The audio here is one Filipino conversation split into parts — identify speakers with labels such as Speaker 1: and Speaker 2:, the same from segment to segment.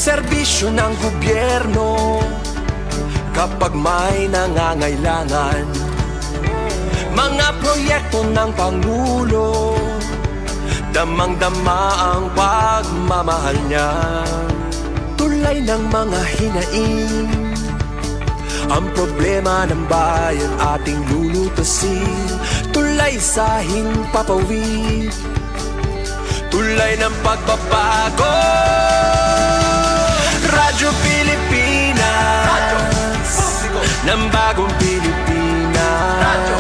Speaker 1: serbisyo ng gobyerno kapag may nangangailangan. Mga proyekto ng Pangulo, damang-dama ang pagmamahal niya. Tulay ng mga hinaing, ang problema ng bayan ating lulutasin. Tulay sa himpapawid, tulay ng pagbabago. Radyo Pilipinas, Radyo Publiko ng bagong Pilipinas. Radyo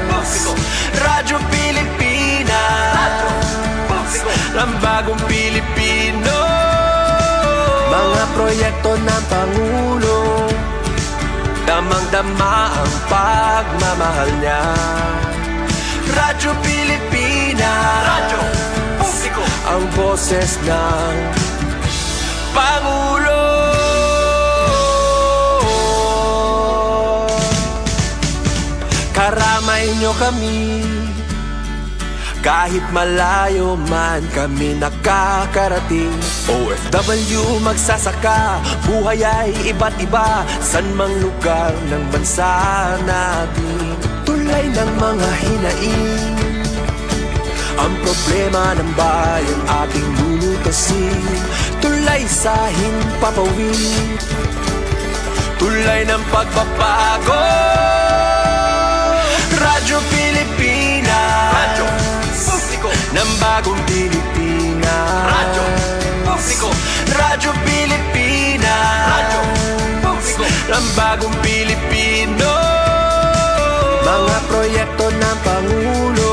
Speaker 1: Publiko, Radyo Pilipinas, Radyo Publiko ng bagong Pilipino. Mga proyekto ng Pangulo, damang-dama ang pagmamahal niya. Radyo Pilipinas, Radyo Publiko, ang boses ng Pangulo. Karamay nyo kami, kahit malayo man kami nakakarating. OFW magsasaka, buhay ay iba't iba, san mang lugar ng bansa natin. Tulay ng mga hinaing, ang problema ng bayan ating lulutasin. Tulay sa himpapawid, tulay ng pagbabago. Radyo Pilipinas, Radyo Publiko ng bagong Pilipinas. Radyo Publiko, Radyo Pilipinas, Radyo Publiko ng bagong Pilipino. Mga proyekto ng Pangulo,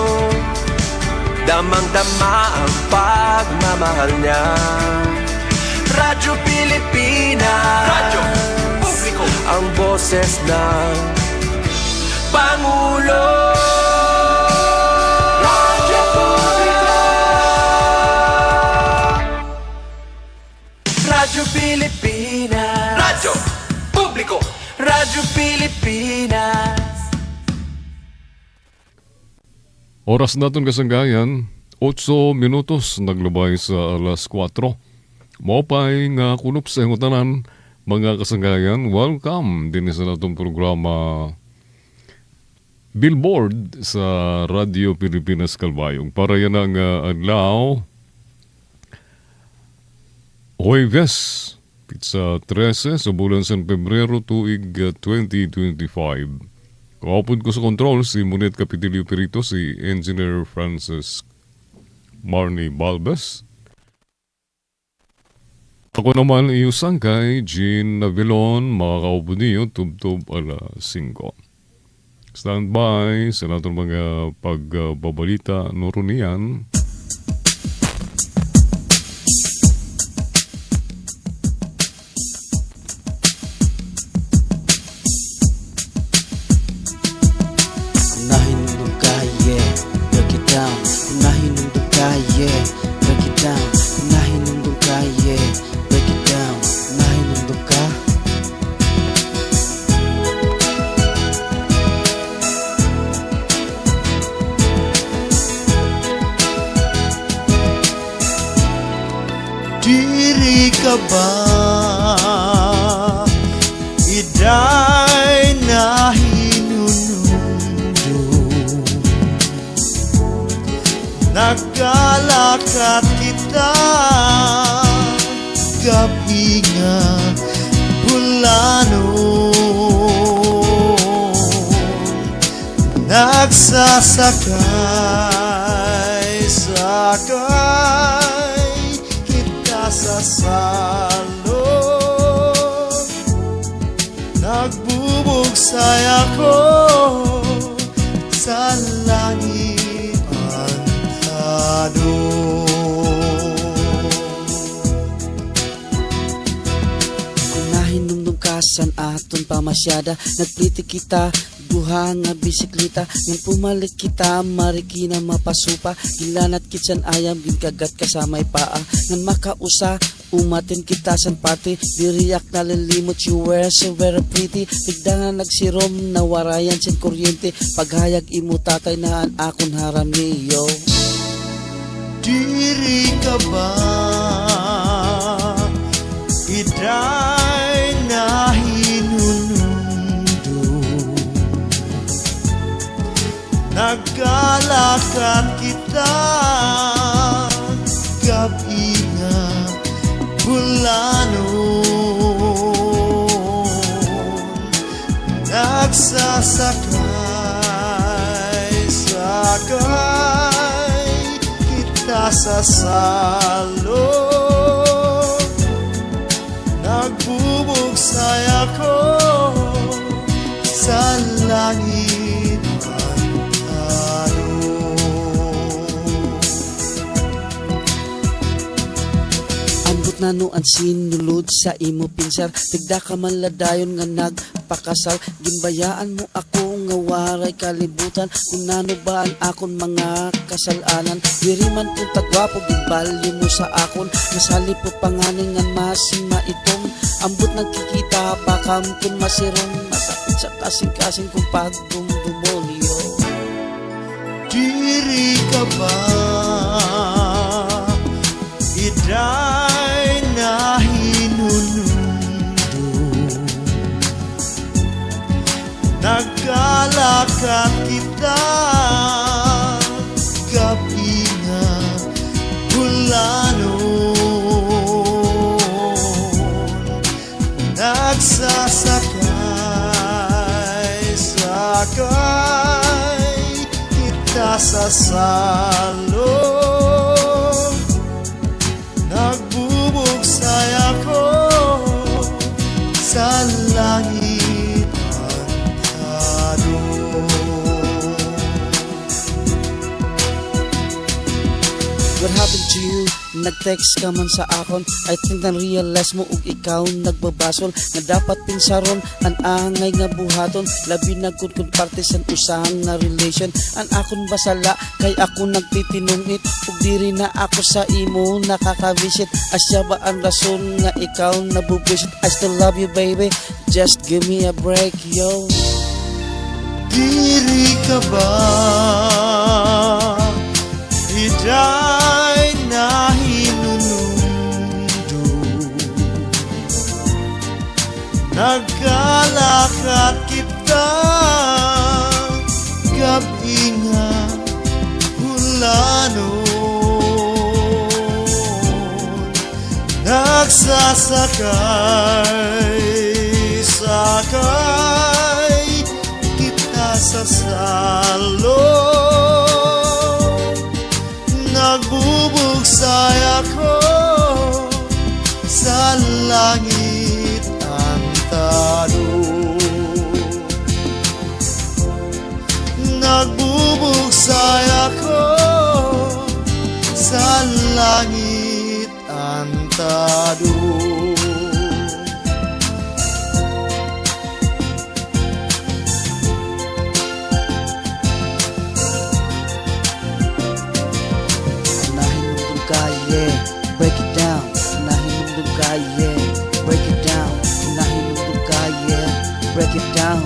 Speaker 1: damang-dama ang pagmamahal niya. Radyo Pilipinas, Radyo Publiko, ang boses ng Pangulo. Radyo Publiko, Radyo Pilipinas, Radyo Publiko, Radyo Pilipinas.
Speaker 2: Oras natin kasanggayan, 8 minutos naglabay sa alas 4. Mopay nga kunup sa tanan, mga kasanggayan, welcome din sa natong programa Billboard sa Radio Pilipinas Kalbayog. Para yan ang adlaw, Huwebes, sa 13 sa bulan San Pebrero tuig 2025. Kaupod ko sa control si Monet Capitilio Perito, si Engineer Francis Marnie Balbas. Ako naman iusang kay Jean Navilon, mga kaupod niyo, tub-tub alas 5. Stand by sa natin mga pagbabalita norunian.
Speaker 3: Diri ka ba iday na hinunundo, nagkalakat kita gabi nga bulano, nagsasakay sa salon, nagbubugsay ako sa langit antado.
Speaker 4: Nahinumdum ka san aton pamasyada, nagpliti kita duha nga bisikleta, ng pumalit kita marikina mapasupa, gilanat kitsan ayam ginkagat kasamay paa, ng makausa umatin kita san party, diriyak na lilimot, you were so very pretty, tigdangan nagsirom na warayan sin kuryente, paghayag imo tatay na an akon haram niyo.
Speaker 3: Diri ka ba Nagkalakan kita gabi nga bulanon, nagsasakay kita sa salon, nagbubugsay ako sa langit pantalo.
Speaker 4: Ambot na no ang sinulod sa imo pinsar, tigda ka man ladayon nga nagpakasal. Ginbayaan mo ako nga waray kalibutan, kung nano ba ang akon mga kasalanan. Diri man kung tagwapo, ginbalyo mo sa akon, nasali po panganin nga masing maitom. Ambot nagkikita pa kam kung masirong, masakit sa kasing-kasing kung pagdumdumolyo.
Speaker 3: Diri ka ba iday na hinunundo, nagkalakan kita gabi nga bulanon, nagsasakay kita sa salon, nagbubugsay ako sa langit pantalo.
Speaker 4: What happened to you? Nag-text ka man sa akon, I think na-realize mo ug ikaw nagbabasol, nga dapat pinsaron ang angay nga buhaton, labi nagkudkod parte sa usang nga relation. Ang akon basala kay ako nagtitinungit, ug diri na ako sa imo nakakavisit. Asya ba ang rason nga ikaw nabubisit? I still love you baby, just give me a break yo.
Speaker 3: Diri ka ba iday na hinunundo, nagkalakat kita gabi nga bulanon, nagsasakay kita sa salon, nagbubugsay ako sa langit antalo, nagbubugsay ako sa langit antalo.
Speaker 4: Break it down, nahinumdum ka, yeah. Break it down, nahinumdum ka, yeah. Break it down,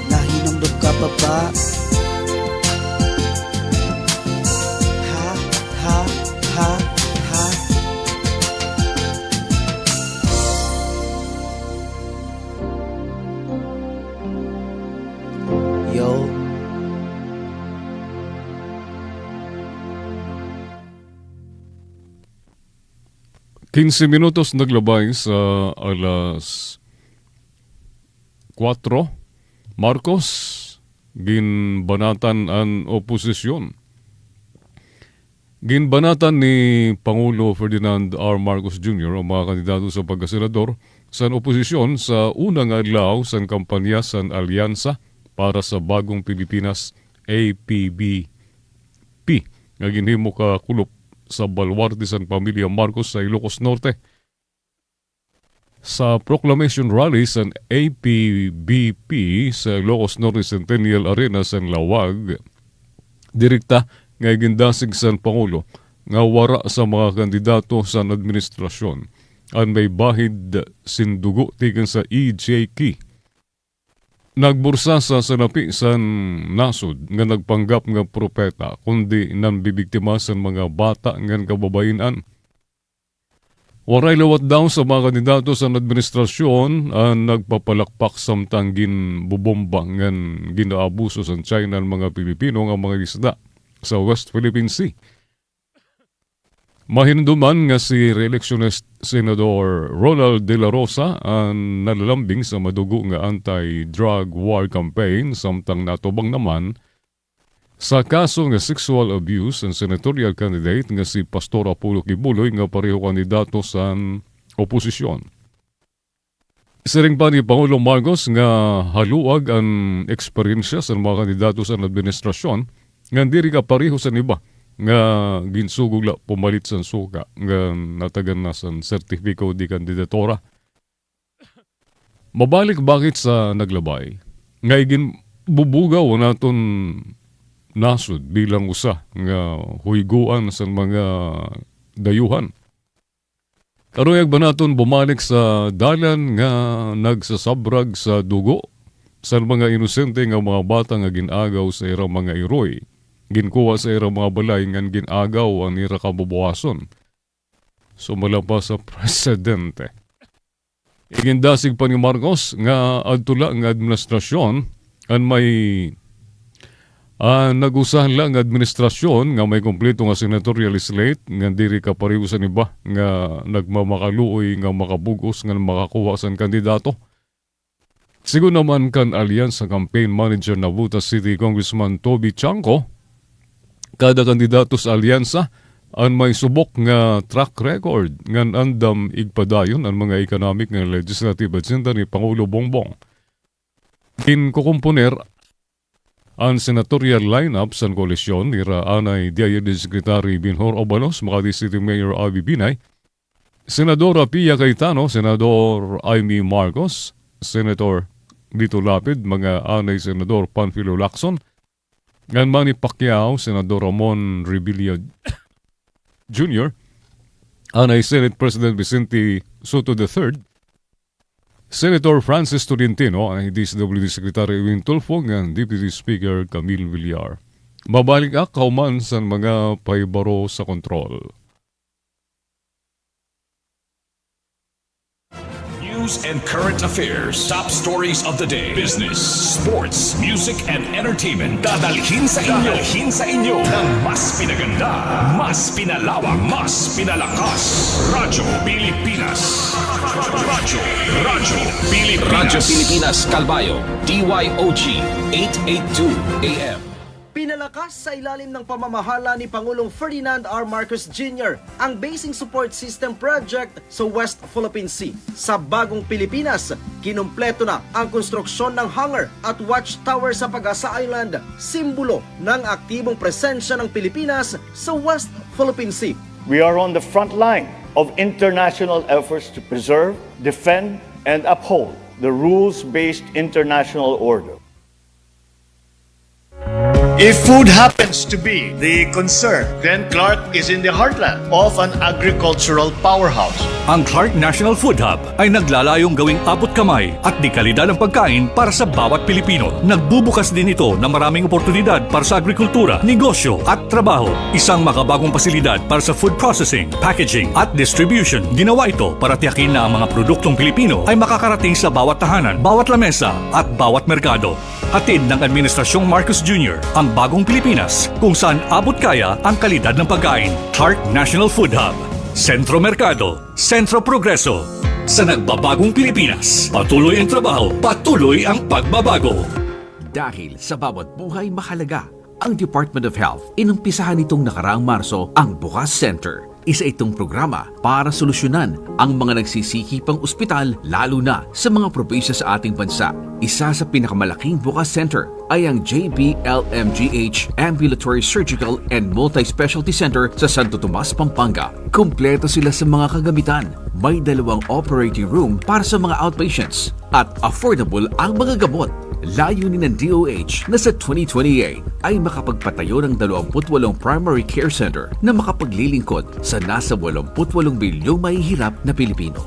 Speaker 4: nahinumdum ka pa ba? Ha, ha, ha, ha. Yo.
Speaker 2: 15 minutos naglabay sa alas 4. Marcos, ginbanatan ang oposisyon. Ginbanatan ni Pangulo Ferdinand R. Marcos Jr. ang mga kandidato sa pagkasenador sa oposisyon sa unang adlaw sa kampanya sa Alyansa para sa Bagong Pilipinas APBP nga ginhimo ka kulop sa Baluarte sa Pamilya Marcos sa Ilocos Norte. Sa proclamation rally sa APBP sa Ilocos Norte Centennial Arena sa Lawag, direkta nga gindasig sa Pangulo nga wara sa mga kandidato sa administrasyon ang may bahid sindugo tikan sa EJK. Nagbursa sa salapi sa nasod nga nagpanggap nga propeta kundi nang bibiktima sa mga bata nga kababayenan. Waray lawat daw sa mga kandidato sa administrasyon ang nagpapalakpak samtang ginbubomba ngan ginaabuso sa China ng mga Pilipino nga mga isda sa West Philippine Sea. Mahinduman nga si re-electionist Senador Ronald De La Rosa ang nalalambing sa madugo nga anti-drug war campaign samtang natubang naman sa kaso nga sexual abuse ang senatorial candidate nga si Pastor Apollo Kibuloy nga pareho kandidato sa oposisyon. Siring pa ni Pangulong Marcos nga haluag ang eksperyensya sa mga kandidato sa administrasyon nga diri ka pareho sa iba nga ginsugog la pumalit sa suka nga natagan na sa sertifiko di kandidatora. Mabalik bakit sa naglabay nga igin bubugaw naton nasud bilang usa nga huyguan sa mga dayuhan. Karuyag ba naton bumalik sa dalan nga nagsasabrag sa dugo sa mga inosente nga mga bata nga ginagaw sa irang mga iroy. Ginkuha sa irang mga balay nga ginagaw ang ira kabubuhason. Sumala pa sa presidente. Igindasig pa ni Marcos nga adtula nga administrasyon ang may nag-usahan lang nga administrasyon nga may kompleto nga senatorial slate nga diri ka pareho sa iba nga nagmamakaluoy nga makabugos nga makakuha sa kandidato. Sigo naman kan alliance sa campaign manager na Butas City Congressman Toby Chanco, kada kandidato sa alyansa ang may subok nga track record nga andam igpadayon ang mga economic nga legislative agenda ni Pangulo Bongbong. Kinkukumponer ang senatorial lineup sa koalisyon ni Anay DILG Secretary Binhor Obalos, Makati City Mayor Avi Binay, Senadora Pia Cayetano, Senador Amy Marcos, Senator Lito Lapid, mga anay Senador Panfilo Lacson, ngan Manny Pacquiao, Senador Ramon Revilla Jr., anay Senate President Vicente Soto III, Senator Francis Tolentino, ang DSWD Secretary Win Tulfo, ng Deputy Speaker Camille Villar. Mabalik kauman sa mga paibaro sa kontrol.
Speaker 5: News and current affairs, top stories of the day, business, sports, music, and entertainment. Dadalhin sa inyo ng mas pinaganda, mas pinalawak, mas pinalakas. Radyo Pilipinas. Radyo Pilipinas Calbayo, DYOG 882 AM.
Speaker 6: Pinalakas sa ilalim ng pamamahala ni Pangulong Ferdinand R. Marcos Jr. ang Basing Support System Project sa West Philippine Sea. Sa Bagong Pilipinas, kinumpleto na ang konstruksyon ng hangar at watchtower sa Pag-asa Island, simbolo ng aktibong presensya ng Pilipinas sa West Philippine Sea.
Speaker 7: We are on the front line of international efforts to preserve, defend, and uphold the rules-based international order.
Speaker 3: If food happens to be the concern, then Clark is in the heartland of an agricultural powerhouse.
Speaker 8: Ang Clark National Food Hub ay naglalayong gawing abot kamay at di kalidad ng pagkain para sa bawat Pilipino. Nagbubukas din ito ng maraming oportunidad para sa agrikultura, negosyo at trabaho. Isang makabagong pasilidad para sa food processing, packaging at distribution. Ginawa ito para tiyakin na ang mga produktong Pilipino ay makakarating sa bawat tahanan, bawat lamesa at bawat merkado. Hatid ng Administrasyong Marcos Jr. ang Bagong Pilipinas kung saan abot kaya ang kalidad ng pagkain. Clark National Food Hub. Sentro Merkado, Sentro Progreso. Sa nagbabagong Pilipinas, patuloy ang trabaho, patuloy ang pagbabago.
Speaker 9: Dahil sa bawat buhay mahalaga, ang Department of Health inumpisahan nitong nakaraang Marso ang Bukas Center. Isa itong programa para solusyonan ang mga nagsisikipang ospital lalo na sa mga probinsya sa ating bansa. Isa sa pinakamalaking Bukas Center ay ang JBLMGH Ambulatory Surgical and Multi-Specialty Center sa Santo Tomas, Pampanga. Kumpleto sila sa mga kagamitan. May 2 operating room para sa mga outpatients at affordable ang mga gamot. Layunin ng DOH na sa 2028 ay makapagpatayo ng 28 primary care center na makapaglilingkod sa nasa 88 milyong mahihirap na Pilipino.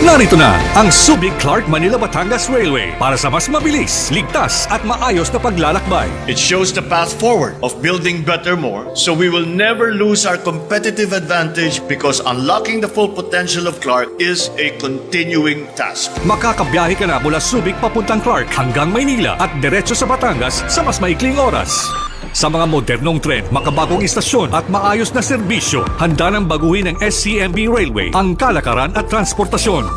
Speaker 8: Narito na ang Subic Clark Manila Batangas Railway para sa mas mabilis, ligtas at maayos na paglalakbay.
Speaker 3: It shows the path forward of building better more, so we will never lose our competitive advantage because unlocking the full potential of Clark is a continuing task.
Speaker 8: Makakabiyahe ka na mula Subic papuntang Clark hanggang Maynila at diretso sa Batangas sa mas maikling oras. Sa mga modernong tren, makabagong istasyon at maayos na serbisyo, handa nang baguhin ng SCMB Railway ang kalakaran at transportasyon.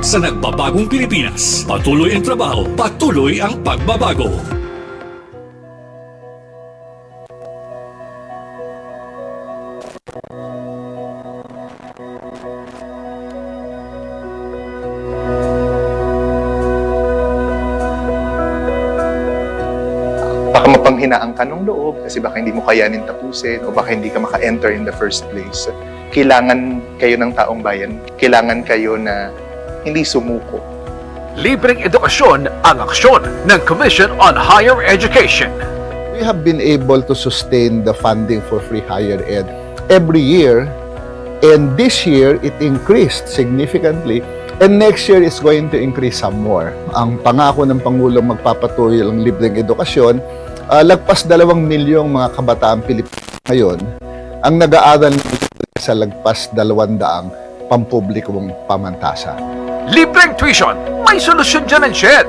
Speaker 8: Sa nagbabagong Pilipinas, patuloy ang trabaho, patuloy ang pagbabago.
Speaker 10: Baka mapanghinaang ka ng loob kasi baka hindi mo kayanin tapusin o baka hindi ka maka-enter in the first place. Kailangan kayo ng taong bayan. Kailangan kayo na hindi sumuko.
Speaker 5: Libreng edukasyon ang aksyon ng Commission on Higher Education.
Speaker 11: We have been able to sustain the funding for free higher ed every year, and this year it increased significantly, and next year is going to increase some more. Ang pangako ng Pangulong magpapatuloy ang libreng edukasyon, lagpas 2 milyong mga kabataang Pilipino ngayon ang nag-aaral sa lagpas 200 pampublikong pamantasan.
Speaker 5: Libreng tuition, may solusyon dyan ang SHED.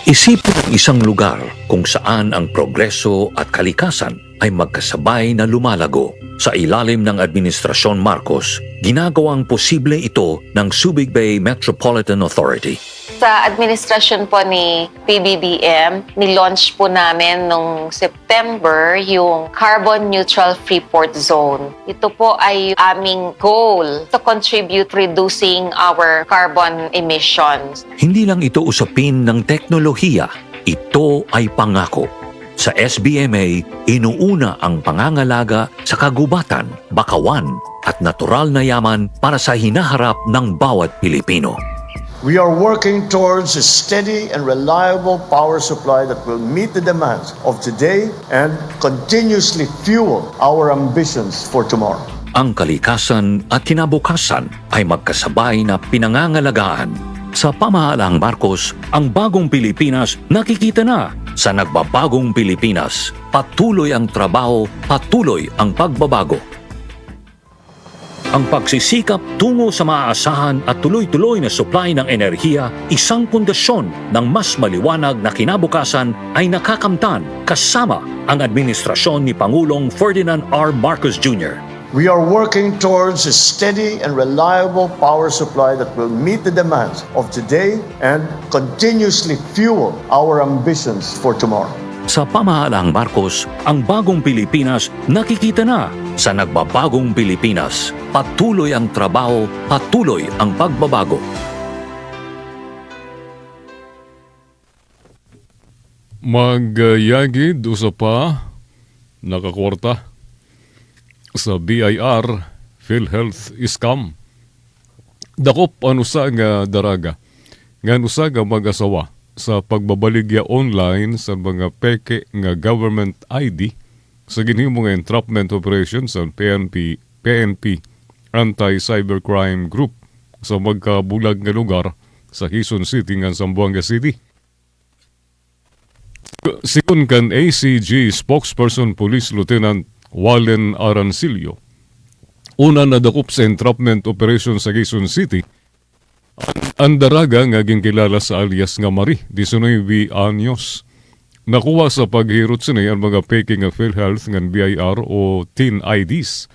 Speaker 12: Isipin ang isang lugar kung saan ang progreso at kalikasan ay magkasabay na lumalago. Sa ilalim ng Administrasyon Marcos, ginagawang posible ito ng Subic Bay Metropolitan Authority.
Speaker 13: Sa administrasyon po ni PBBM, nilaunch po namin noong September yung Carbon Neutral Freeport Zone. Ito po ay aming goal to contribute reducing our carbon emissions.
Speaker 12: Hindi lang ito usapin ng teknolohiya, ito ay pangako. Sa SBMA, inuuna ang pangangalaga sa kagubatan, bakawan at natural na yaman para sa hinaharap ng bawat Pilipino.
Speaker 3: We are working towards a steady and reliable power supply that will meet the demands of today and continuously fuel our ambitions for tomorrow.
Speaker 12: Ang kalikasan at kinabukasan ay magkasabay na pinangangalagaan. Sa pamahalaang Marcos, ang bagong Pilipinas nakikita na. Sa nagbabagong Pilipinas, patuloy ang trabaho, patuloy ang pagbabago. Ang pagsisikap tungo sa maaasahan at tuloy-tuloy na supply ng enerhiya, isang pundasyon ng mas maliwanag na kinabukasan ay nakakamtan kasama ang administrasyon ni Pangulong Ferdinand R. Marcos Jr.
Speaker 3: We are working towards a steady and reliable power supply that will meet the demands of today and continuously fuel our ambitions for tomorrow.
Speaker 12: Sa pamahalaang Marcos, ang bagong Pilipinas nakikita na. Sa nagbabagong Pilipinas, patuloy ang trabaho, patuloy ang pagbabago.
Speaker 2: Magyagid usa pa nakakwarta sa BIR PhilHealth scam. Dakop anusa nga daraga nga anusa nga mag-asawa sa pagbabaligya online sa mga peke nga government ID sa ginhimong entrapment operation sa PNP Anti-Cybercrime Group sa magkabulag nga lugar sa Quezon City nga Zamboanga City. Sikon kan ACG spokesperson Police Lieutenant Wallen Arancillo, una nadakop sa entrapment operation sa Quezon City, ang daraga nga kilala sa alias nga Marie, 19 anyos. Nakuha sa paghirot sinay ang mga peke nga PhilHealth nga BIR o teen IDs.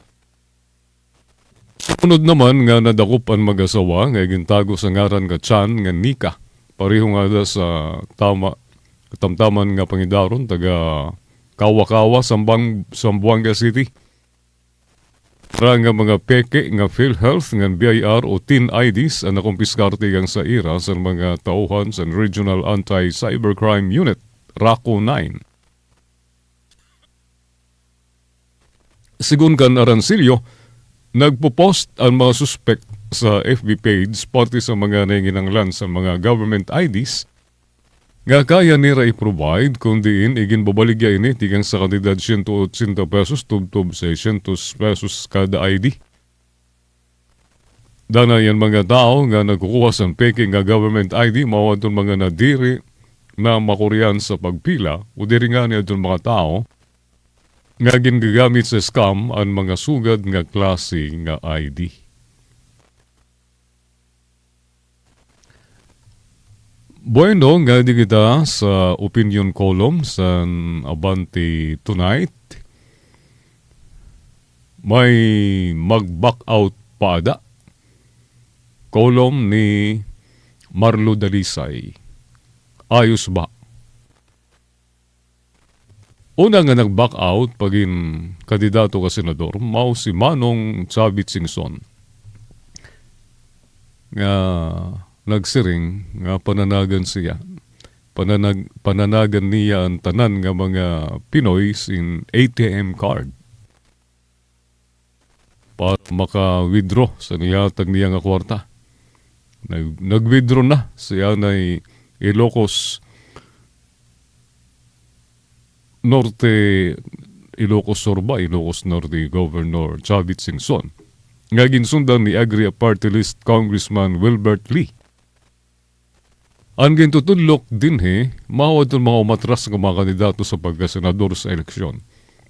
Speaker 2: Sunod naman nga nadakop ang mag-asawa nga gintago sa ngaran nga Chan nga Nika. Pareho nga sa katamtaman nga pangidaron taga Kawa-Kawa, Zamboanga City. Para nga mga peke nga PhilHealth nga BIR o teen IDs ang nakumpiskarte gang sa ira sa mga tauhan sa Regional Anti-Cybercrime Unit, RACO 9. Sigun kan Arancillo, nagpo-post ang mga suspect sa FB page pati sa mga nanginanglan sa mga government IDs nga kaya nira i-provide kung diin igin babaligya ini tigang sa kantidad 180 pesos tubtob sa 600 pesos kada ID. Dana yan mga tao nga nagkukuha sa peking nga government ID, mao adton mga nadiri na makuryan sa pagpila, o diri nga ni adton mga tao nga ginagamit sa scam ang mga sugad nga klase nga ID. Bueno, nga di kita sa opinion column sa Abante Tonight. May mag-back out paada. Column ni Marlo Dalisay. Ayos ba? Una nga nag-back out pagin kandidato ka senador, mao si Manong Chavit Singson. Nga nagsiring nga pananagan siya. Pananagan niya ang tanan nga mga Pinoy sin ATM card para maka-withdraw sa niyatag niya nga kwarta. Nag-withdraw na siya na Ilocos Norte, Ilocos Sur ba? Ilocos Norte Governor Chavit Singson. Nga ginsundan ni Agri Party List Congressman Wilbert Lee. Ang gintutulok din mawad ng mga umatras ng mga kandidato sa pagkasenador sa eleksyon.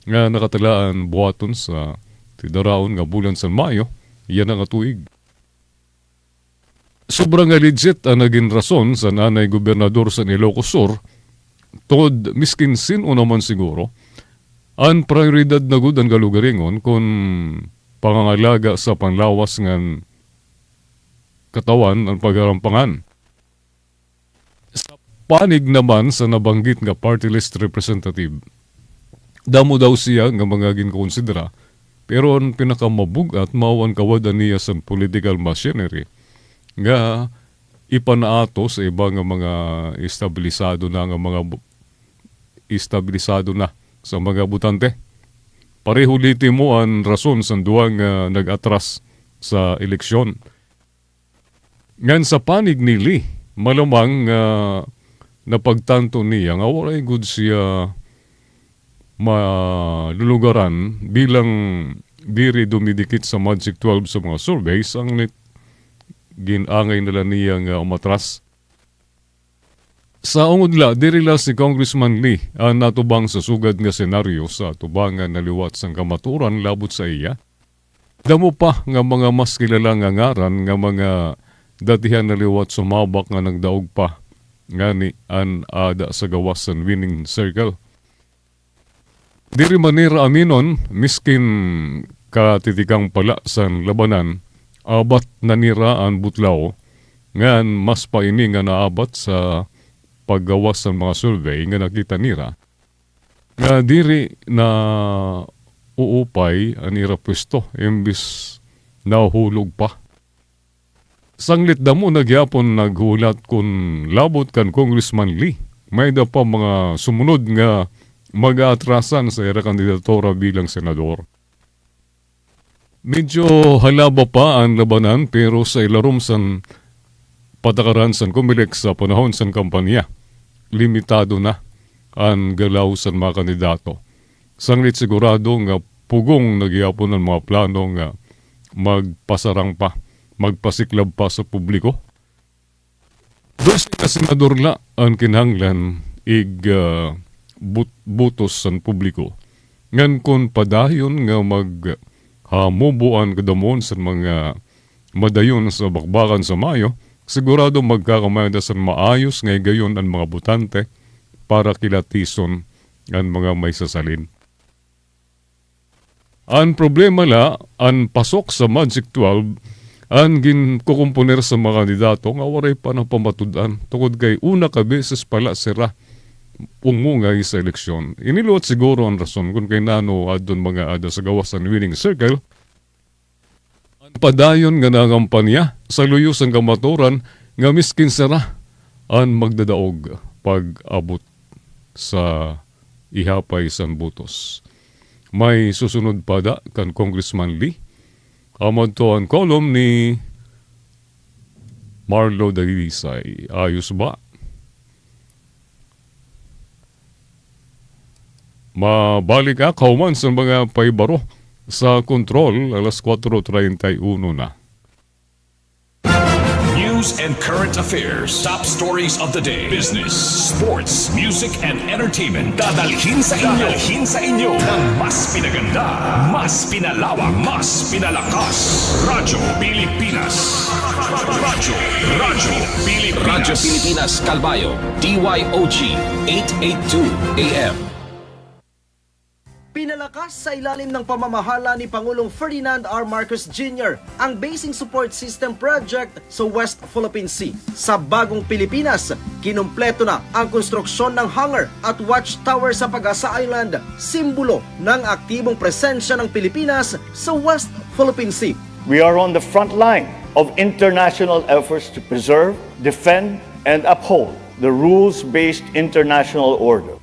Speaker 2: Nga nakatalaan buhaton sa tidaraon nga bulan sa Mayo, yan ang atuig. Sobrang legit ang naging rason sa nanay gobernador sa Ilocos Sur, tod miskin sino naman siguro, ang prioridad na gud ang galugaringon kung pangangalaga sa panlawas ng katawan ang pagarampangan. Sa panig naman sa nabanggit nga party list representative, damo daw siya nga mga ginkonsidera, pero ang pinakamabugat mao ang kawadan niya sa political machinery nga ipanaato sa iba nga mga estabilisado na sa mga butante. Pareho liti mo ang rason sa duwang nag-atras sa eleksyon. Ngan sa panig ni Lee, malamang napagtanto niya nga walay good siya malulugaran bilang diri dumidikit sa Magic 12 sa mga surveys ang ginangay nila niya nga umatras. Sa ungudla, dirila si Congressman Lee ang natubang sa sugad nga senaryo sa tubangan na liwat sang kamaturan labot sa iya. Damo pa nga mga mas kilala nga ngaran nga mga datihan na liwat sumabak nga nagdaog pa nga ni an ada sa gawasan winning circle. Diri manira aminon, miskin katitikang pala sa labanan, abat nanira ang butlaw, ngan mas paini nga naabat sa paggawas ng mga survey nga nakita nira. Nga diri na uupay ang ira pwesto, imbis nahulog pa. Sanglit damo nagyapon naghulat kung labot kan Congressman Lee. May da pa mga sumunod nga mag-aatrasan sa ira kandidatura bilang senador. Medyo halaba pa ang labanan pero sa ilarom san patakaran san Comelec sa panahon san kampanya, limitado na ang galaw san mga kandidato. Sanglit sigurado nga pugong nagyapon ang mga plano nga magpasarang pa, magpasiklab pa sa publiko. Doon na senador la ang kinahanglan butos san publiko. Ngan kon padayon nga hamubuan kadamon sa mga madayon sa bakbakan sa Mayo, sigurado magkakamada sa maayos ngay gayon ang mga butante para kilatison ang mga may sasalin. Ang problema la, ang pasok sa Magic 12, ang ginkukumponer sa mga kandidato nga waray pa ng pamatudan. Tukod kay una ka beses pala sira umungay sa eleksyon. Iniluot siguro ang rason kung kay nano adon mga ada sa gawasan winning circle. Ang padayon nga nangampanya sa luyos ang kamaturan nga miskin sara ang magdadaog pag-abot sa ihapay san butos. May susunod pada kan Congressman Lee. Amad to ang kolom ni Marlo Dalisay. Ayos ba? Mabalik kauman sa mga paibaro sa kontrol alas 4:31 na.
Speaker 8: news and current affairs. Top stories of the day. Business, sports, music, and entertainment. Dadalhin sa inyo ng mas pinaganda, mas pinalawak, mas pinalakas. Radyo Pilipinas. Radyo Pilipinas.
Speaker 9: Radyo Pilipinas Calbayo, DYOG 882 AM.
Speaker 6: Pinalakas sa ilalim ng pamamahala ni Pangulong Ferdinand R. Marcos Jr. ang Basing Support System Project sa West Philippine Sea. Sa bagong Pilipinas, kinumpleto na ang konstruksyon ng hangar at watchtower sa Pag-asa Island, simbolo ng aktibong presensya ng Pilipinas sa West Philippine Sea.
Speaker 7: We are on the front line of international efforts to preserve, defend, and uphold the rules-based international order.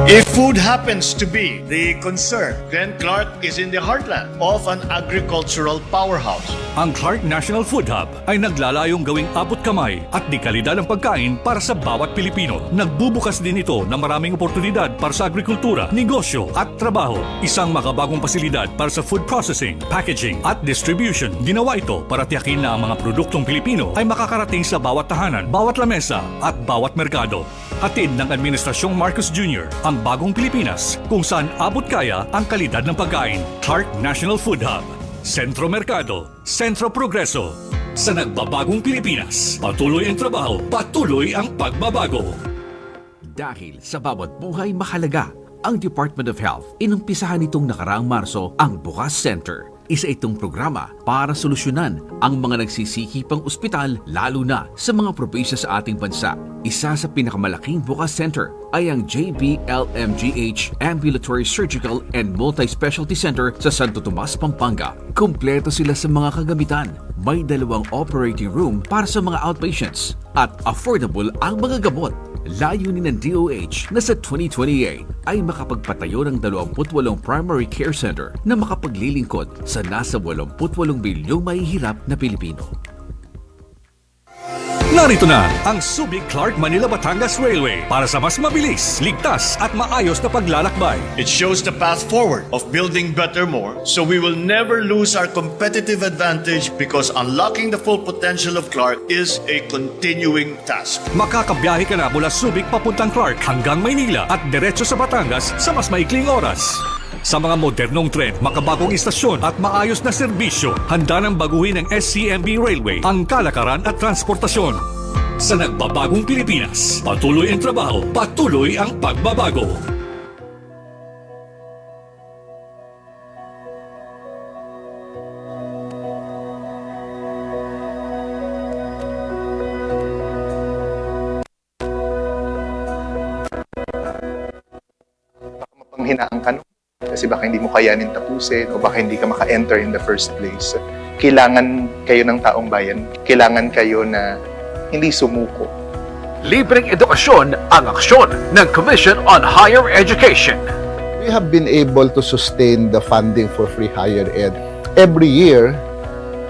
Speaker 3: If food happens to be the concern, then Clark is in the heartland of an agricultural powerhouse.
Speaker 8: Ang Clark National Food Hub ay naglalayong gawing abot kamay at di kalidad ng pagkain para sa bawat Pilipino. Nagbubukas din ito ng maraming oportunidad para sa agrikultura, negosyo at trabaho. Isang makabagong pasilidad para sa food processing, packaging at distribution. Ginawa ito para tiyakin na ang mga produktong Pilipino ay makakarating sa bawat tahanan, bawat lamesa at bawat merkado. Hatid ng Administrasyong Marcos Jr. ang bagong Pilipinas kung saan abot kaya ang kalidad ng pagkain. Clark National Food Hub. Sentro Merkado, Sentro Progreso. Sa nagbabagong Pilipinas, patuloy ang trabaho, patuloy ang pagbabago.
Speaker 9: Dahil sa bawat buhay mahalaga, ang Department of Health inumpisahan nitong nakaraang Marso ang Bukas Center. Isa itong programa para solusyonan ang mga nagsisikipang ospital lalo na sa mga probinsya sa ating bansa. Isa sa pinakamalaking Bukas Center ay ang JBLMGH Ambulatory Surgical and Multi-Specialty Center sa Santo Tomas, Pampanga. Kumpleto sila sa mga kagamitan. May 2 operating room para sa mga outpatients at affordable ang mga gamot. Layunin ng DOH na sa 2028 ay makapagpatayo ng 28 primary care center na makapaglilingkod sa nasa 88 milyong mahihirap na Pilipino.
Speaker 8: Narito na ang Subic Clark Manila Batangas Railway para sa mas mabilis, ligtas at maayos na paglalakbay.
Speaker 3: It shows the path forward of building better more, so we will never lose our competitive advantage because unlocking the full potential of Clark is a continuing task.
Speaker 8: Makakabiyahe ka na mula Subic papuntang Clark hanggang Maynila at diretso sa Batangas sa mas maikling oras. Sa mga modernong tren, makabagong istasyon at maayos na serbisyo, handa ng baguhin ng SCMB Railway ang kalakaran at transportasyon. Sa nagbabagong Pilipinas, patuloy ang trabaho, patuloy ang pagbabago.
Speaker 10: Mapanghinaan ka, no? Kasi baka hindi mo kayanin tapusin o baka hindi ka maka-enter in the first place. Kailangan kayo ng taong bayan. Kailangan kayo na hindi sumuko.
Speaker 5: Libreng edukasyon ang aksyon ng Commission on Higher Education.
Speaker 11: We have been able to sustain the funding for free higher ed every year,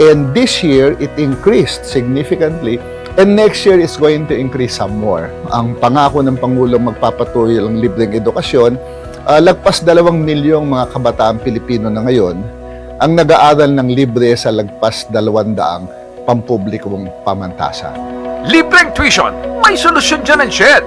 Speaker 11: and this year it increased significantly, and next year is going to increase some more. Ang pangako ng Pangulong magpapatuloy ng libreng edukasyon, lagpas 2 milyong mga kabataang Pilipino na ngayon ang nag-aaral ng libre sa lagpas 200 pampublikong pamantasan.
Speaker 5: Libreng tuition, may solusyon dyan ang SHED.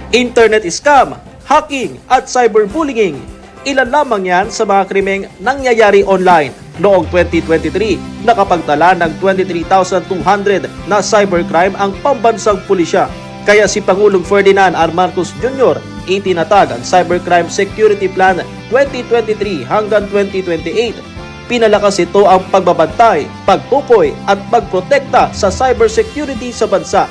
Speaker 6: Internet scam, hacking at cyberbullying. Ilan lamang yan sa mga krimeng nangyayari online. Noong 2023, nakapagtala ng 23,200 na cybercrime ang pambansang pulisya. Kaya si Pangulong Ferdinand R. Marcos Jr. itinatag ang Cybercrime Security Plan 2023 hanggang 2028. Pinalakas ito ang pagbabantay, pagtukoy at pagprotekta sa cybersecurity sa bansa.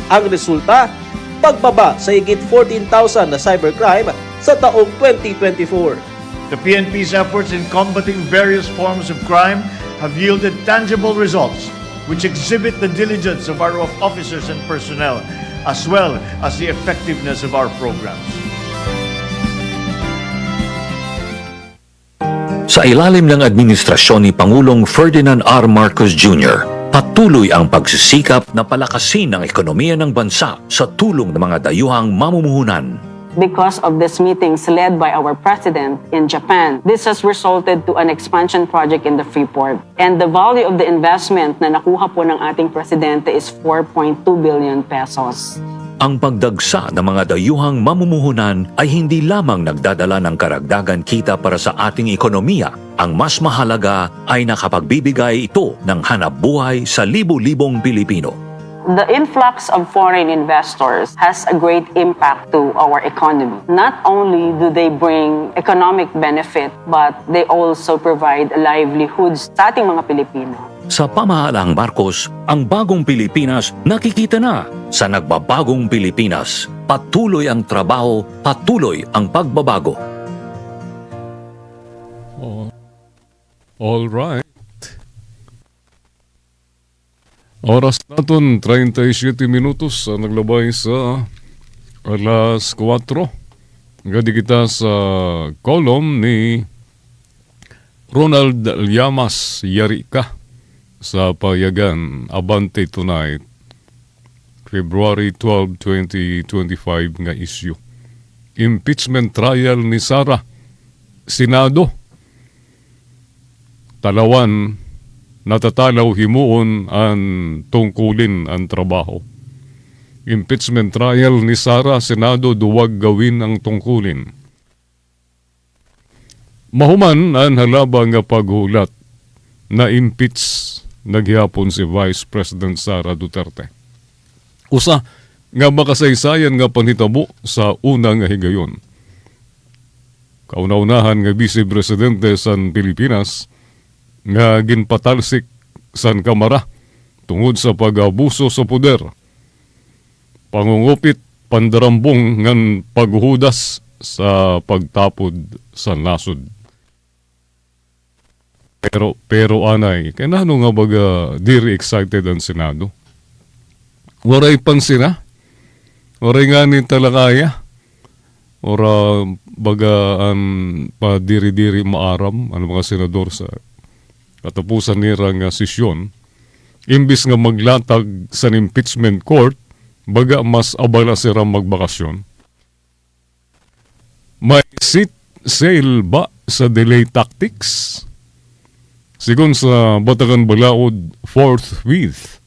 Speaker 6: Ang resulta, pagbaba sa higit 14,000 na cybercrime sa taong 2024.
Speaker 3: The PNP's efforts in combating various forms of crime have yielded tangible results, which exhibit the diligence of our officers and personnel, as well as the effectiveness of our programs.
Speaker 12: Sa ilalim ng administrasyon ni Pangulong Ferdinand R. Marcos Jr., Patuloy ang pagsisikap na palakasin ang ekonomiya ng bansa sa tulong ng mga dayuhang mamumuhunan.
Speaker 14: Because of these meetings led by our president in Japan, this has resulted to an expansion project in the Freeport. And the value of the investment na nakuha po ng ating presidente is 4.2 billion pesos.
Speaker 12: Ang pagdagsa ng mga dayuhang mamumuhunan ay hindi lamang nagdadala ng karagdagan kita para sa ating ekonomiya. Ang mas mahalaga ay nakapagbibigay ito ng hanapbuhay sa libu-libong Pilipino.
Speaker 14: The influx of foreign investors has a great impact to our economy. Not only do they bring economic benefit, but they also provide livelihoods sa ating mga Pilipino.
Speaker 12: Sa pamahalaang Marcos, ang bagong Pilipinas nakikita na. Sa nagbabagong Pilipinas, patuloy ang trabaho, patuloy ang pagbabago.
Speaker 2: All right. Oras natin 37 minutos naglabay sa alas 4. Gadi kita sa column ni Ronald Llamas Yarika sa payagan Abante Tonight, February 12, 2025 nga issue. Impeachment trial ni Sara, Senado. Talawan, natatalaw himuon ang tungkulin ang trabaho. Impeachment trial ni Sara, Senado, duwag gawin ang tungkulin. Mahuman ang halabang nga paghulat na impeach naghihapon si Vice President Sara Duterte. Usa nga makasaysayan nga panhitabo sa una nga higayon. Kauna-unahan nga Vice Presidente sa Pilipinas nga ginpatalsik san Kamara tungod sa pag-abuso sa poder. Pangungupit, pandarambong ngan paghudas sa pagtapod sa nasod. Pero anay, kanano nga baga diri excited ang Senado? Waray pansina? Waray nga ni talakaya? Ora baga ang padiri-diri maaram ang mga senador sa katapusan nira nga sesyon, imbis nga maglatag sa impeachment court, baga mas abala sila magbakasyon. May sit sail ba sa delay tactics? Sigon sa Batagan Balaod 4th With,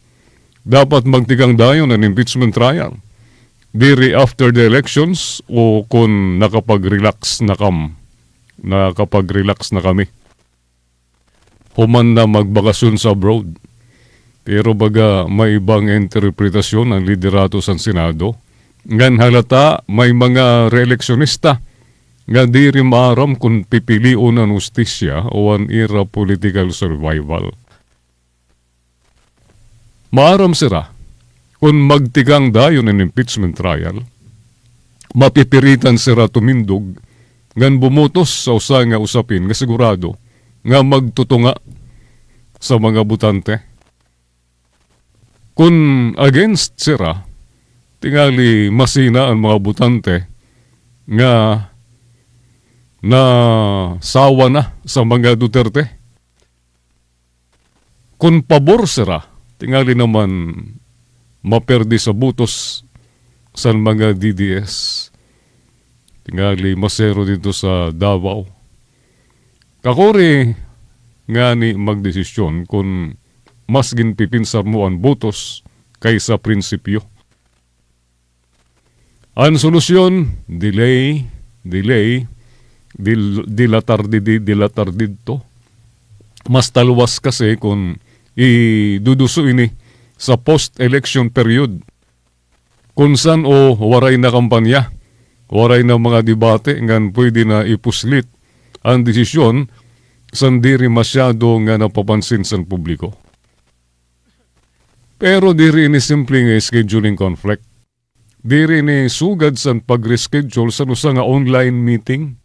Speaker 2: dapat magtigang dayon ang impeachment trial. Diri after the elections o kung nakapag-relax na kami. Human na magbakasyon sa abroad. Pero baga may ibang interpretasyon ang liderato sa Senado. Ngan halata may mga reeleksyonista nga diri maaram kung pipiliun ang ustisya o ang era political survival. Maaram sira kung magtigang dayon ang impeachment trial, mapipiritan sira tumindog ngan bumutos sa usa nga usapin nga sigurado nga magtutunga sa mga butante. Kung against sira, tingali masina ang mga butante nga na sawa na sa mga Duterte. Kung pabor sira, tingali naman maperdi sa butos sa mga DDS. Tingali masero dito sa Davao. Kakori nga ni magdesisyon kung mas ginpipinsar mo ang butos kaysa prinsipyo. Ang solusyon, delay, dilatar dito. Mas talwas kasi kung iduduso ini sa post-election period. Kung saan waray na kampanya, waray na mga debate, ngan pwede na ipuslit ang desisyon sandiri masyado nga napapansin sa publiko. Pero diri ni simple nga scheduling conflict. Diri ni sugad sa pag-reschedule sa nusa nga online meeting.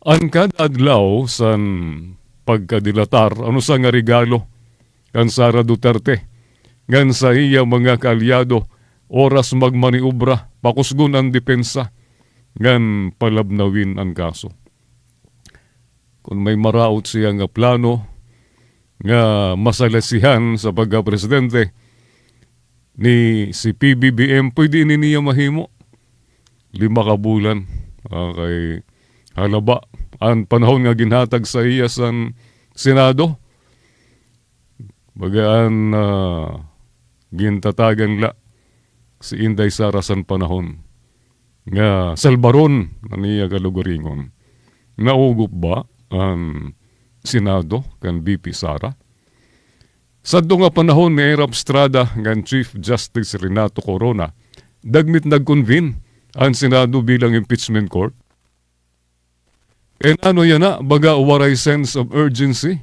Speaker 2: Ang kada adlaw sa pagkadilatar, ano sa nga regalo kan Sara Duterte, ngan sa iya mga kaalyado, oras magmaniubra, pakusgon ang depensa, ngan palabnawin ang kaso. Kung may maraot siya nga plano, nga masalasihan sa pagka-presidente ni si PBBM, pwede niya mahimo 5 ka bulan kay halaba ang panahon nga ginhatag sa iya sa Senado. Bagaan gintatagan la si Inday Sara san panahon nga salbaron na niya kalugaringon. Naugop ba ang Senado kan BP Sara? Sa nga panahon ni Erap Estrada ngan Chief Justice Renato Corona, dagmit nag-convene ang Senado bilang impeachment court. Ano yan na, baga waray sense of urgency?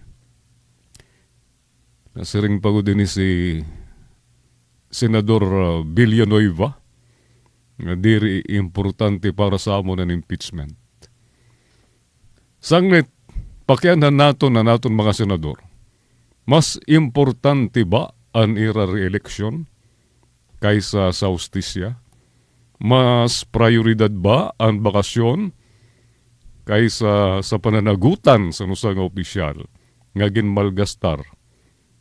Speaker 2: Nasiring pagod din si Senador Villanueva nga diri importante para sa amon ang impeachment. Sanglit, pakianhan naton na naton mga senador, mas importante ba ang ira re-election kaysa sa ustisya? Mas prioridad ba ang bakasyon kaysa sa pananagutan sa nusang opisyal nga ginmalgastar,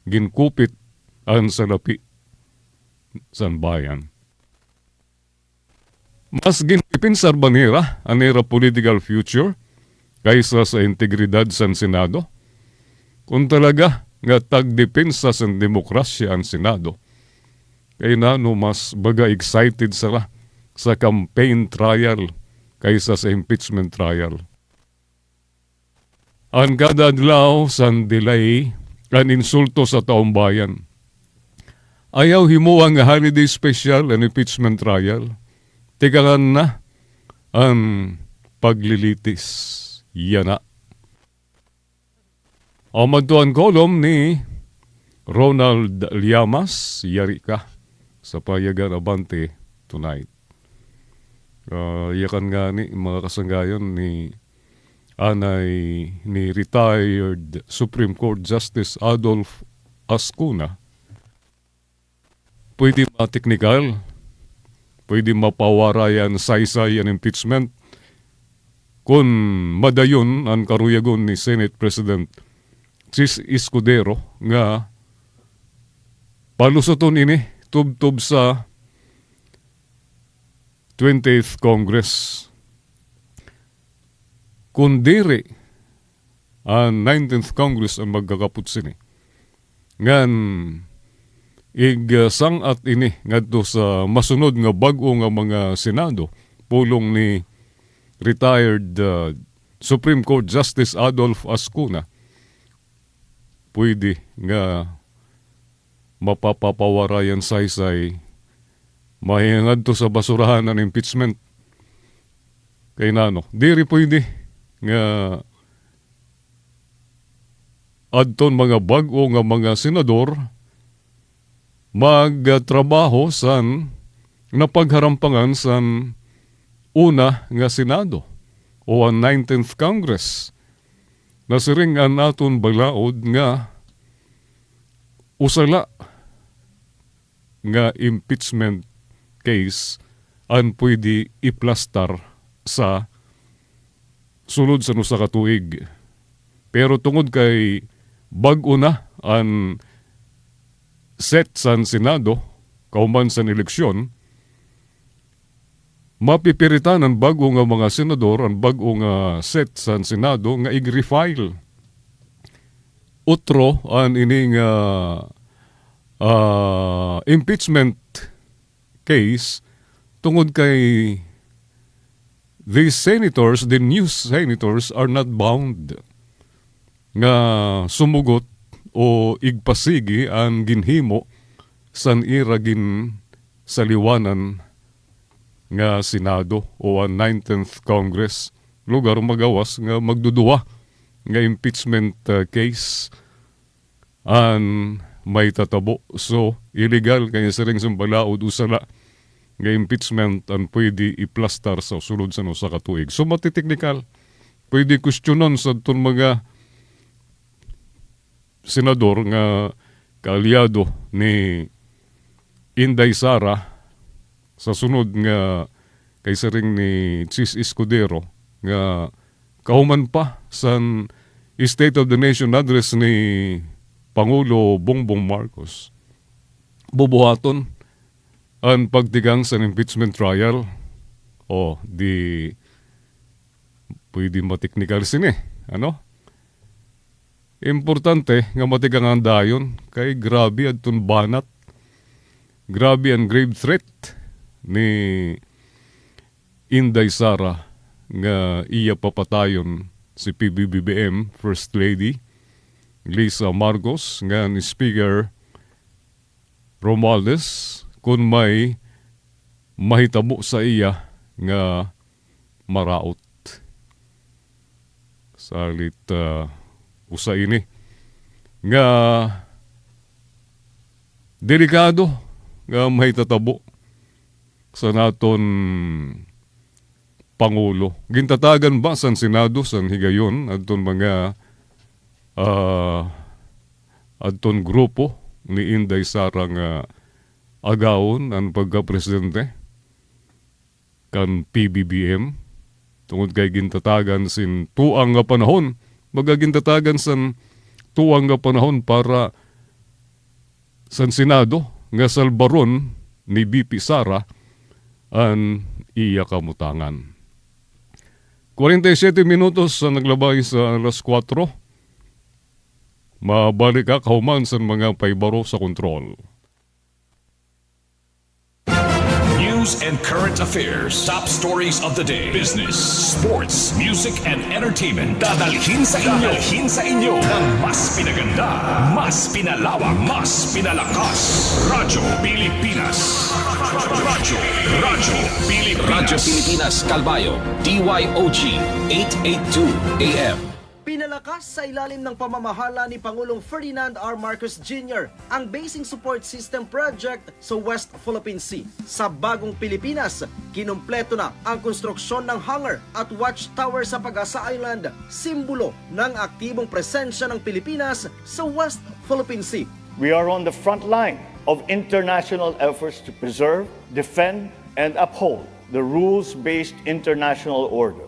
Speaker 2: ginkupit ang salapi sa bayan? Mas ginpipinsar ba nila ang ira political future kaysa sa integridad sa Senado? Kung talaga nga tagdepensa sa demokrasya ang Senado, kaya na mas baga excited sila sa campaign trial kaysa sa impeachment trial. Ang kada adlaw sa delay ang insulto sa taong bayan. Ayaw himuang holiday special ang impeachment trial. Tikalan na ang paglilitis. Yana. Ang magtuan kolom ni Ronald Llamas, yari ka sa payagan Abante tonight. Iyakan nga ni mga kasanggayon ni anay ni retired Supreme Court Justice Adolf Ascuna. Pwede ma-technical, pwede mapawarayan saysay ang impeachment kung madayon ang karuyagon ni Senate President Chis Escudero nga palusoton ini tub-tub sa 20th Congress. Kung diri ang 19th Congress ang magkakaput sini. Ngan sang at ini ngadto sa masunod nga bag-o nga mga Senado pulong ni retired Supreme Court Justice Adolf Ascuna, pwede nga mapapapawarayan saysay mahingad to sa basurahan ng impeachment. Kay nano, diri pwede nga adton mga bag-o nga mga senador magtrabaho san napagharampangan san una nga Senado o ang 19th Congress. Nasiring ang aton balaod nga usala nga impeachment case ang pwede iplastar sa sulod sa nusa ka tuig. Pero tungod kay bag-o na ang set sa Senado kauman sa eleksyon, mapipiritan ang bago nga mga senador, ang bago nga set sa Senado nga i-refile. Utro ang ining impeachment case tungod kay these senators, the new senators are not bound nga sumugot o igpasigi ang ginhimo san iragin sa liwanan nga Senado o ang 19th Congress. Lugar magawas nga magduduwa nga impeachment case an may tatabo. So, illegal kaya siring sumbalaod usala nga impeachment ang pwede iplastar sa sulod sa nusa ka tuig. So, matiteknikal. Pwede questionon sa itong mga senador nga kaalyado ni Inday Sara sa sunod nga kay saring ni Chis Escudero nga kahuman pa sa State of the Nation address ni Pangulo Bongbong Marcos bubuhaton ang pagtigang sa impeachment trial o di pwede mateknikal sini ano importante nga matigang ang dayon kay grabe adton banat grabe ang grave threat ni Inday Sara nga iya papatayon si PBBM First Lady Lisa Marcos nga ni Speaker Romualdez kung may mahitabo sa iya nga maraot. Salit usa ini nga delikado nga mahitatabo sa naton Pangulo. Gintatagan ba sa Senado sa higayon adton mga adton grupo ni Inday Sara nga agawon ang pagka-presidente kan PBBM tungod kay gintatagan sin tuang nga panahon magagintatagan san tuang nga panahon para sa Senado nga salbaron ni BP Sara ang iya kamutangan. 47 minutos sa naglabay sa alas 4. Mabalik ka kahuman sa mga paibaro sa kontrol.
Speaker 15: News and current affairs, top stories of the day, business, sports, music, and entertainment. Dadalhin sa inyo ng mas pinaganda, mas pinalawak, mas pinalakas. Radyo Pilipinas. Radyo Pilipinas. Radyo Pilipinas, Calbayo, DYOG, 882 AM.
Speaker 6: Pinalakas sa ilalim ng pamamahala ni Pangulong Ferdinand R. Marcos Jr. ang Basing Support System Project sa West Philippine Sea. Sa Bagong Pilipinas, kinumpleto na ang konstruksyon ng hangar at watchtower sa Pag-asa Island, simbolo ng aktibong presensya ng Pilipinas sa West Philippine Sea.
Speaker 7: We are on the front line of international efforts to preserve, defend, and uphold the rules-based international order.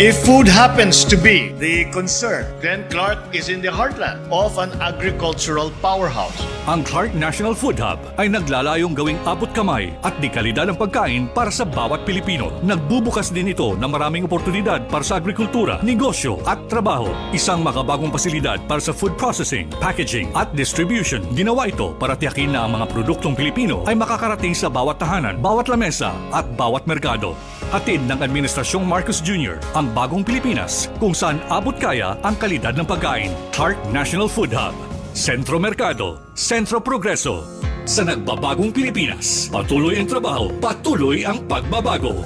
Speaker 3: If food happens to be the concern, then Clark is in the heartland of an agricultural powerhouse.
Speaker 8: Ang Clark National Food Hub ay naglalayong gawing abot kamay at di kalidad ng pagkain para sa bawat Pilipino. Nagbubukas din ito ng maraming oportunidad para sa agrikultura, negosyo at trabaho. Isang makabagong pasilidad para sa food processing, packaging at distribution. Ginawa ito para tiyakin na ang mga produktong Pilipino ay makakarating sa bawat tahanan, bawat lamesa at bawat merkado. Hatid ng Administrasyong Marcos Jr. ang Bagong Pilipinas kung saan abot kaya ang kalidad ng pagkain. Clark National Food Hub. Sentro Merkado, Sentro Progreso. Sa nagbabagong Pilipinas, patuloy ang trabaho, patuloy ang pagbabago.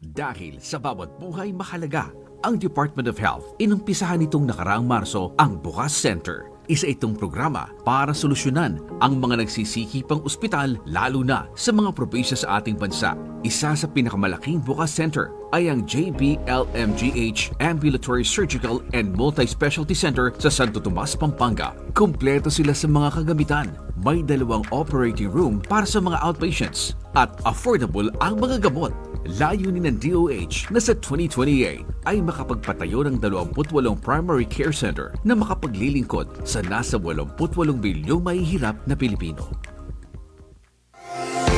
Speaker 9: Dahil sa bawat buhay mahalaga, ang Department of Health inumpisahan nitong nakaraang Marso ang Bukas Center. Isa itong programa para solusyonan ang mga nagsisikipang ospital lalo na sa mga probinsya sa ating bansa. Isa sa pinakamalaking Bukas Center ay ang JBLMGH Ambulatory Surgical and Multi-Specialty Center sa Santo Tomas, Pampanga. Kumpleto sila sa mga kagamitan. May 2 operating room para sa mga outpatients at affordable ang mga gamot. Layunin ng DOH na sa 2028 ay makapagpatayo ng 28 primary care center na makapaglilingkod sa nasa 88 milyong mahihirap na Pilipino.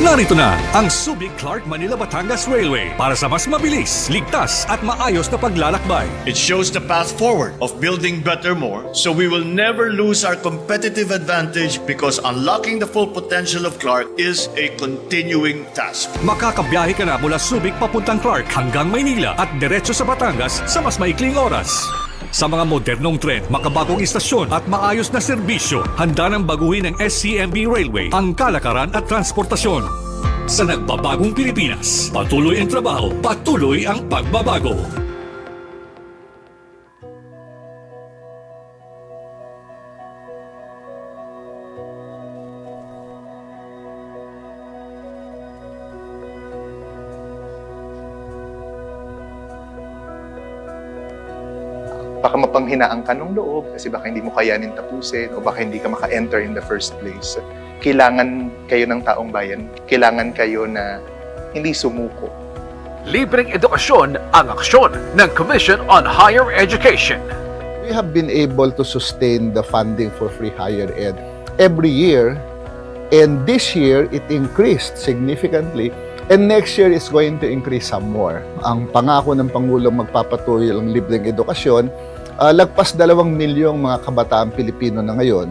Speaker 8: Narito na ang Subic Clark Manila Batangas Railway para sa mas mabilis, ligtas at maayos na paglalakbay.
Speaker 3: It shows the path forward of building better more, so we will never lose our competitive advantage because unlocking the full potential of Clark is a continuing task.
Speaker 8: Makakabiyahe ka na mula Subic papuntang Clark hanggang Maynila at diretso sa Batangas sa mas maikling oras. Sa mga modernong tren, makabagong istasyon at maayos na serbisyo, handa ng baguhin ng SCMB Railway ang kalakaran at transportasyon. Sa nagbabagong Pilipinas, patuloy ang trabaho, patuloy ang pagbabago.
Speaker 10: Baka mapanghinaan ka ng loob kasi baka hindi mo kayanin tapusin o baka hindi ka maka-enter in the first place. Kailangan kayo ng taong bayan. Kailangan kayo na hindi sumuko.
Speaker 5: Libreng edukasyon ang aksyon ng Commission on Higher Education.
Speaker 11: We have been able to sustain the funding for free higher ed every year, and this year it increased significantly, and next year is going to increase some more. Ang pangako ng Pangulong magpapatuloy ng libreng edukasyon, lagpas 2 milyong mga kabataan Pilipino na ngayon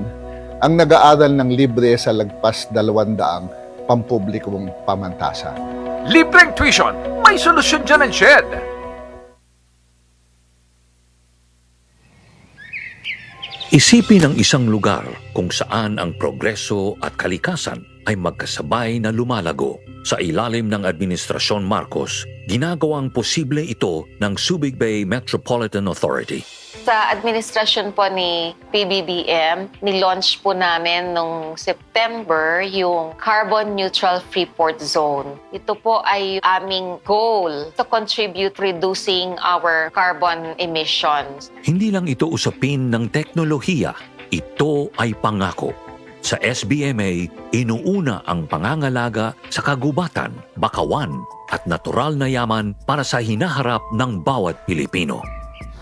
Speaker 11: ang nag-aaral ng libre sa lagpas 200 pampublikong pamantasan.
Speaker 5: Libreng tuition, may solusyon dyan ang SHED.
Speaker 12: Isipin ang isang lugar kung saan ang progreso at kalikasan ay magkasabay na lumalago. Sa ilalim ng Administrasyon Marcos, ginagawang posible ito ng Subic Bay Metropolitan Authority.
Speaker 13: Sa administrasyon po ni PBBM, nilaunch po namin nung September yung Carbon Neutral Freeport Zone. Ito po ay aming goal to contribute reducing our carbon emissions.
Speaker 12: Hindi lang ito usapin ng teknolohiya, ito ay pangako. Sa SBMA, inuuna ang pangangalaga sa kagubatan, bakawan at natural na yaman para sa hinaharap ng bawat Pilipino.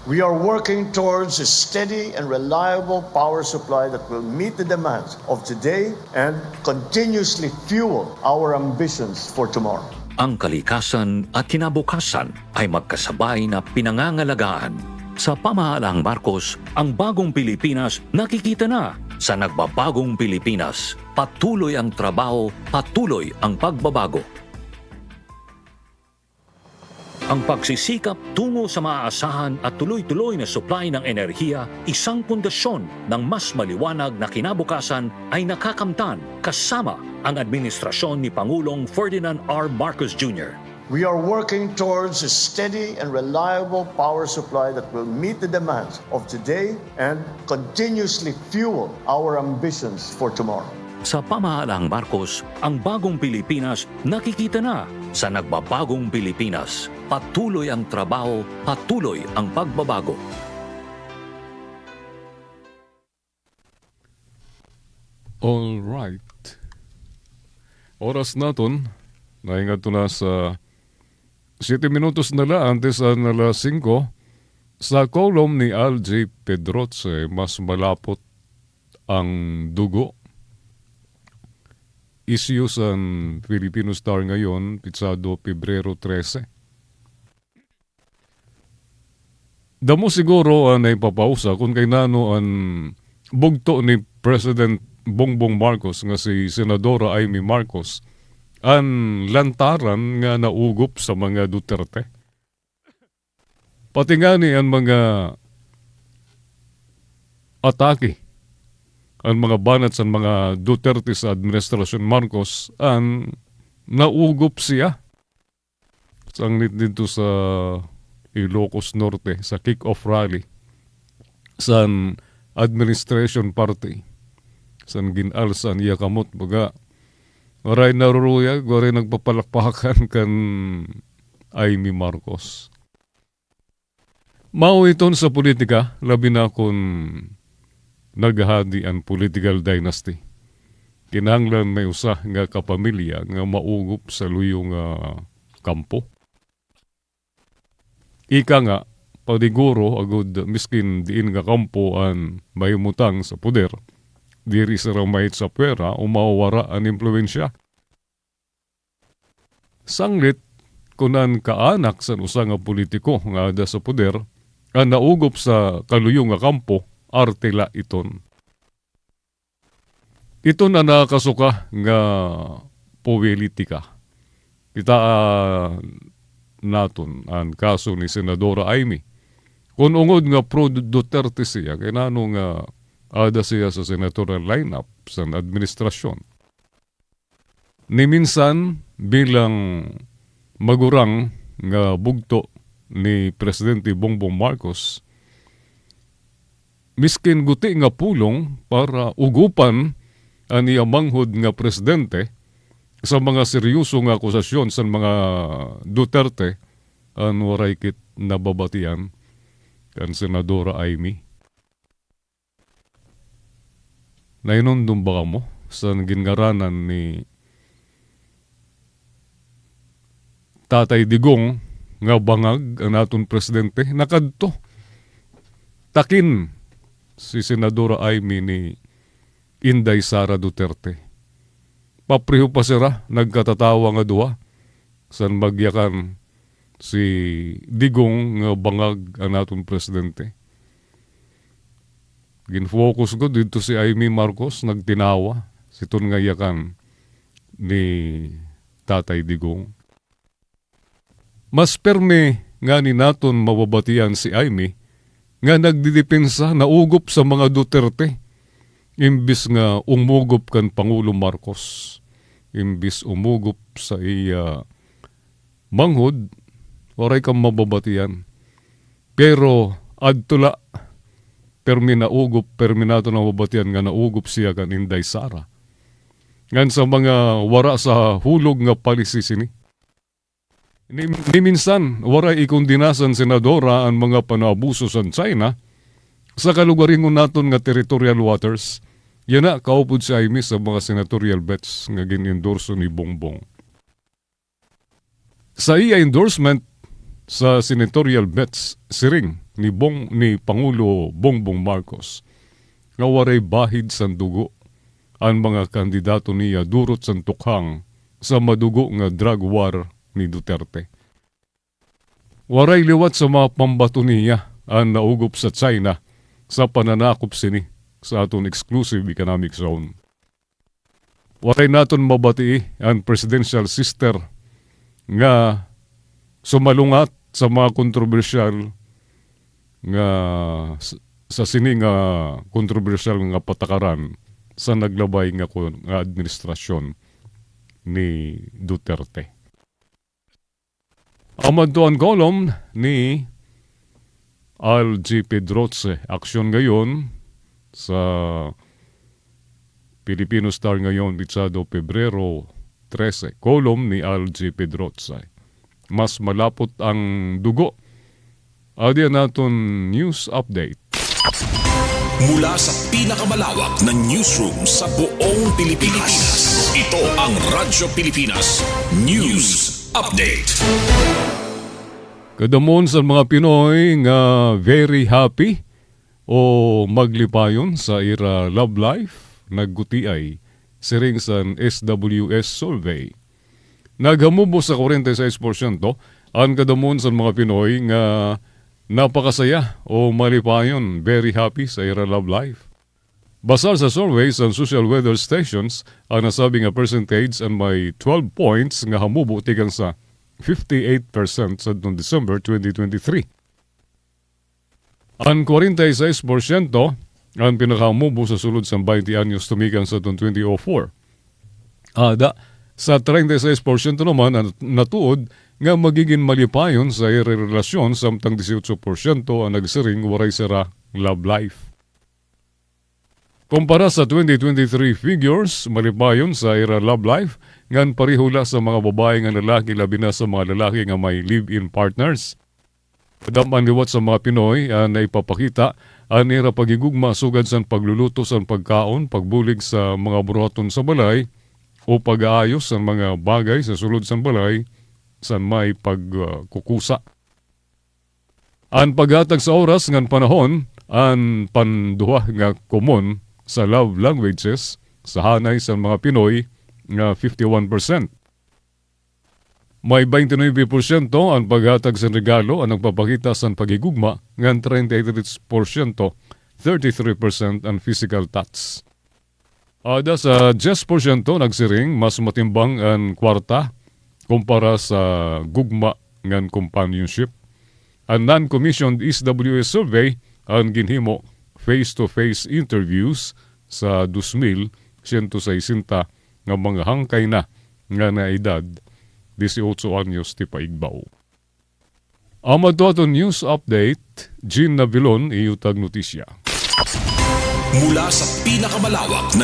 Speaker 3: We are working towards a steady and reliable power supply that will meet the demands of today and continuously fuel our ambitions for tomorrow.
Speaker 12: Ang kalikasan at kinabukasan ay magkasabay na pinangangalagaan. Sa pamahalaang Marcos, ang bagong Pilipinas nakikita na. Sa nagbabagong Pilipinas, patuloy ang trabaho, patuloy ang pagbabago. Ang pagsisikap tungo sa maaasahan at tuloy-tuloy na supply ng enerhiya, isang pundasyon ng mas maliwanag na kinabukasan ay nakakamtan kasama ang administrasyon ni Pangulong Ferdinand R. Marcos Jr.
Speaker 3: We are working towards a steady and reliable power supply that will meet the demands of today and continuously fuel our ambitions for tomorrow.
Speaker 12: Sa pamahalaang Marcos, ang bagong Pilipinas nakikita na. Sa nagbabagong Pilipinas, patuloy ang trabaho, patuloy ang pagbabago.
Speaker 2: All right. Oras naton, naingat na sa 7 minutos na la antes na alas 5. Sa kolom ni Alj Pedroche, mas malapot ang dugo. Issue sa Filipino Star ngayon, Pitsado, Pebrero 13. Damo siguro ang naipapausa kung kay nano ang bugto ni President Bongbong Marcos nga si Senadora Amy Marcos ang lantaran nga naugop sa mga Duterte. Pati nga ni ang mga atake, ang mga banat sa mga Duterte sa Administrasyon Marcos ang naugop siya. Sanglit dito sa Ilocos Norte, sa kick-off rally sa Administration Party. Sa ginalsan iya kamot baga waray naruruyag, waray nagpapalakpakan kan Amy Marcos. Mao iton sa politika, labi na kung naghahadi ang political dynasty. Kinahanglan may usa nga kapamilya nga maugop sa luyong kampo. Ika nga, padiguro agud miskin diin nga kampo ang mahimutang sa poder, diri sa ramait sa pera o mawawara ang impluensya. Sanglit, kunan kaanak sa usa nga politiko nga ada sa poder, ang naugop sa kaluyong nga kampo, artela iton. Ito na nakasuka nga politika. Kita naton ang kaso ni Senadora Amy. Kung ungod nga pro Duterte siya, kaya nano nga ada siya sa senatorial lineup sa administrasyon. Ni minsan bilang magurang nga bugto ni Presidente Bongbong Marcos, miskin guti nga pulong para ugupan ang iyamanghod nga presidente sa mga seryoso nga akusasyon sa mga Duterte ang waray kit nababatian kan Senadora Amy. Nainundong ba mo sa gingaranan ni Tatay Digong nga bangag ang aton presidente nakadto takin si Senadora Amy ni Inday Sara Duterte. Papriho pa sira nagkatatawa nga duwa san magyakan si Digong nga bangag ang aton presidente. Ginfocus ko dito si Amy Marcos nagtinawa siton nga yakan ni Tatay Digong. Mas perme nga ni naton mababatian si Amy nga nagdidepensa na ugop sa mga Duterte imbis nga umugop kan Pangulo Marcos, imbis umugop sa iya manghod, waray kang mababatian. Pero adtula permi na ugop, permi nato na mababatian nga naugop siya kan Inday Sara. Ngan sa mga wara sa hulog nga palisi sini. Ni minsan, waray ikundinasan senadora ang mga panaabuso sa China sa kalugaringon naton nga territorial waters. Yan na, kaupod si Amy sa mga senatorial bets nga gin-endorso ni Bongbong. Sa iya endorsement sa senatorial bets, siring ni Pangulo Bongbong Marcos nga waray bahid sa dugo ang mga kandidato niya durot sa tukhang sa madugo nga drug war ni Duterte. Waray liwat sa mga pambato niya ang naugop sa China sa pananakop sini sa aton exclusive economic zone. Waray naton mabatii ang presidential sister nga sumalungat sa mga kontrobersyal nga sa sini nga kontrobersyal nga patakaran sa naglabay nga administrasyon ni Duterte. Amad to ang kolom ni Algie Pedroche. Aksyon ngayon sa Filipino Star ngayon, Bitsado, Pebrero 13. Kolom ni Algie Pedroche. Mas malapot ang dugo. Adi naton news update.
Speaker 15: Mula sa pinakamalawak na newsroom sa buong Pilipinas. Ito ang Radyo Pilipinas News Update.
Speaker 2: Kadamon sa mga Pinoy nga very happy o maglipayon sa ira love life naggutiay siring sa SWS survey. Naghamubo sa 46% ang kadamon sa mga Pinoy nga napakasaya o malipayon very happy sa ira love life. Basar sa survey sa social weather stations, ang nasabi nga percentage ang may 12 points nga hamubo tigang sa 58% sa December 2023. Ang 46% ang pinakahamubo sa sulod sa 20 anyos tumigang sa 2004. Ada, sa 36% naman ang natuod nga magiging malipayon sa relasyon samtang 18% ang nagsiring waray sira love life. Kumpara sa 2023 figures, malipayon sa ira love life, ngan parihula sa mga babae nga lalaki labi na sa mga lalaki nga may live-in partners. Padaman liwat sa mga Pinoy na ipapakita ang ira pagigugma sugad sa pagluluto sa pagkaon, pagbulig sa mga buhaton sa balay, o pag-aayos sa mga bagay sa sulod sa balay sa may pagkukusa. Ang paghatag sa oras ngan panahon, ang panduha nga common sa love languages sa hanay sa mga Pinoy nga 51%. May 29% ang paghatag sa regalo ang nagpapakita sa pagigugma ngan 33%, 33% ang physical touch. Ada sa 10% nagsiring mas matimbang ang kwarta kumpara sa gugma ngan companionship. Ang non-commissioned SWS survey ang ginhimo face-to-face interviews sa 2,160 nga mga hangkay na nga na edad 18 anyos ti paigbaw. Amad to aton news update, Jean Navilon, iutag notisya.
Speaker 15: Mula sa pinakamalawak na